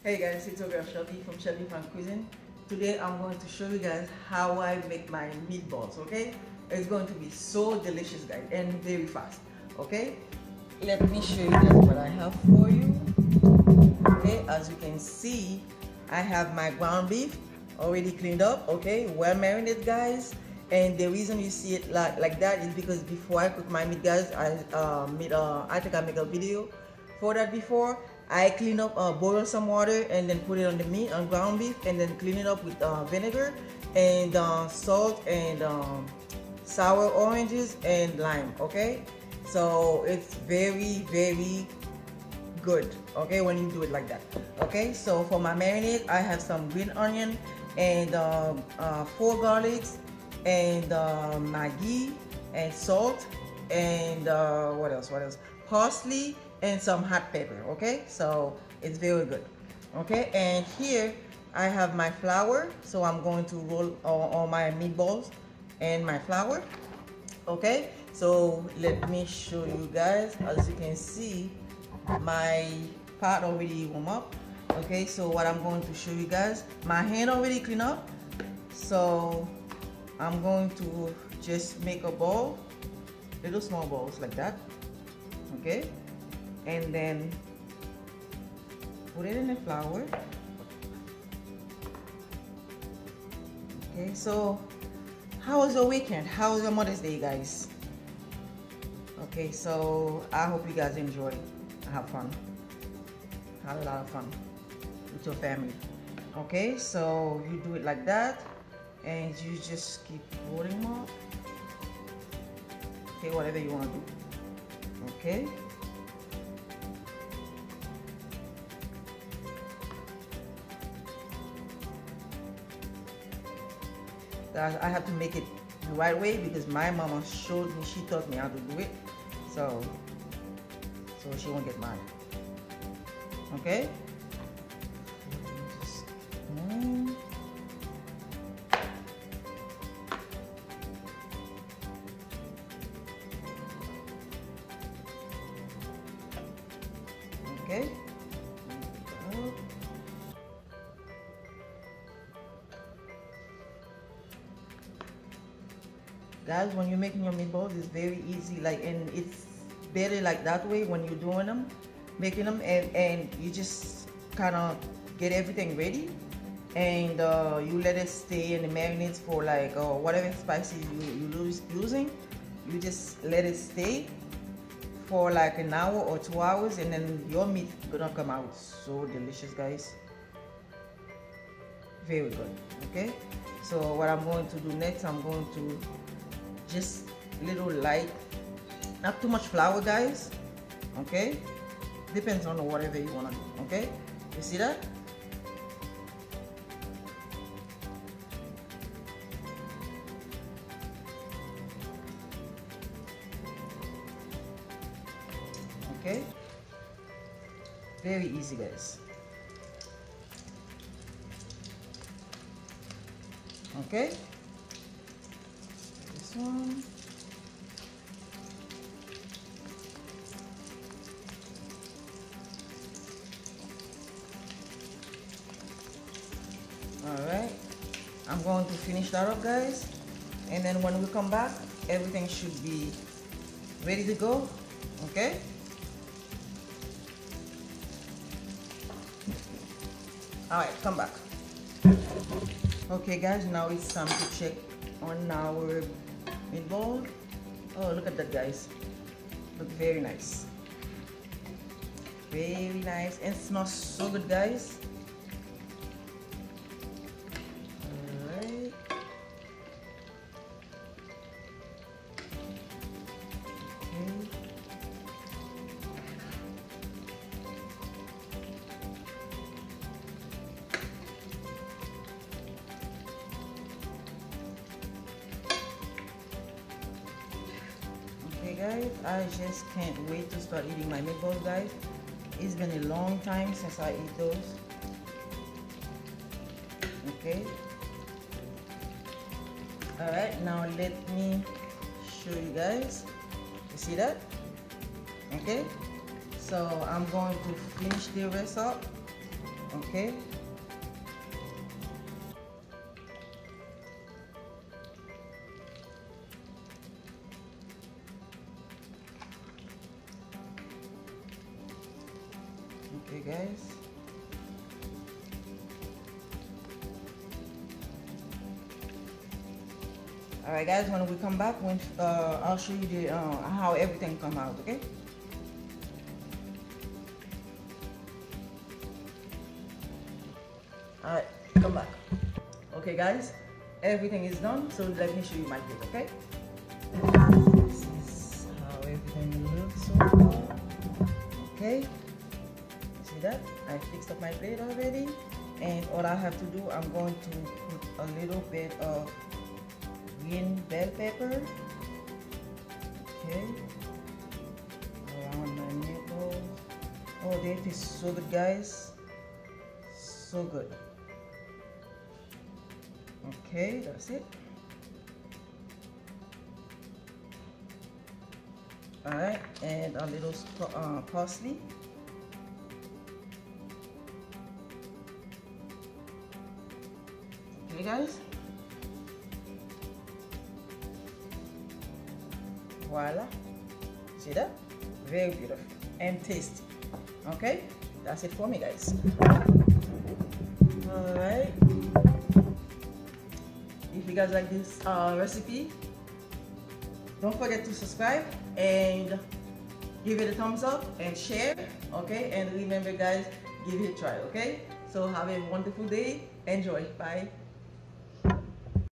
Hey guys, it's your girl Shelby from Shelby Fan Cuisine. Today I'm going to show you guys how I make my meatballs, okay? It's going to be so delicious guys and very fast, okay? Let me show you guys what I have for you. Okay, as you can see, I have my ground beef already cleaned up, okay? Well marinated guys. And the reason you see it like that is because before I cook my meat guys, I think I make a video for that before. I clean up, boil some water and then put it on the meat, on ground beef, and then clean it up with vinegar and salt and sour oranges and lime, okay? So it's very, very good, okay, when you do it like that, okay? So for my marinade, I have some green onion and 4 garlics and Maggi and salt and what else? Parsley and some hot pepper, okay? So it's very good, okay? And here I have my flour, so I'm going to roll all my meatballs and my flour, okay? So let me show you guys. As you can see, my pot already warm up, okay? So what I'm going to show you guys, my hand already clean up, so I'm going to just make a ball, little small balls like that, okay? And then put it in the flour. Okay, so how was your weekend? How was your Mother's Day, guys? Okay, so I hope you guys enjoyed. Have fun. Have a lot of fun with your family. Okay, so you do it like that, and you just keep rolling them up. Okay, whatever you want to do. Okay. I have to make it the right way because my mama showed me, she taught me how to do it, so she won't get mad. Okay. Okay. Guys, when you're making your meatballs, it's very easy, like, and it's better like that way when you're doing them, making them, and you just kind of get everything ready, and you let it stay in the marinades for like whatever spices you using, you just let it stay for like an hour or 2 hours, and then your meat gonna come out so delicious, guys. Very good. Okay, so what I'm going to do next, I'm going to just little light, not too much flour, guys, okay? Depends on whatever you want to do, okay? You see that? Okay, very easy, guys. Okay, this one. All right, I'm going to finish that up, guys, and then when we come back, everything should be ready to go. Okay. All right, come back. Okay guys, now it's time to check on our meatball. Oh, look at that, guys. Look very nice. Very nice, and it smells so good, guys. Alright. Okay. Okay guys, I just can't wait to start eating my meatballs, guys. It's been a long time since I eat those. Okay. Alright, now let me show you guys. You see that? Okay. So I'm going to finish the rest up. Okay. Okay, guys. All right, guys. When we come back, I'll show you the how everything come out. Okay. All right, come back. Okay, guys. Everything is done. So let me show you my plate. Okay. This is how everything looks so far. Okay. See that? I fixed up my plate already, and all I have to do, I'm going to put a little bit of green bell pepper, okay, around my meatballs. Oh, they taste so good, guys, so good. Okay, that's it. All right, and a little parsley. Okay, guys. Voila. See that? Very beautiful and tasty. Okay, that's it for me, guys. All right. If you guys like this recipe, don't forget to subscribe and give it a thumbs up and share. Okay, and remember, guys, give it a try. Okay, so have a wonderful day. Enjoy. Bye.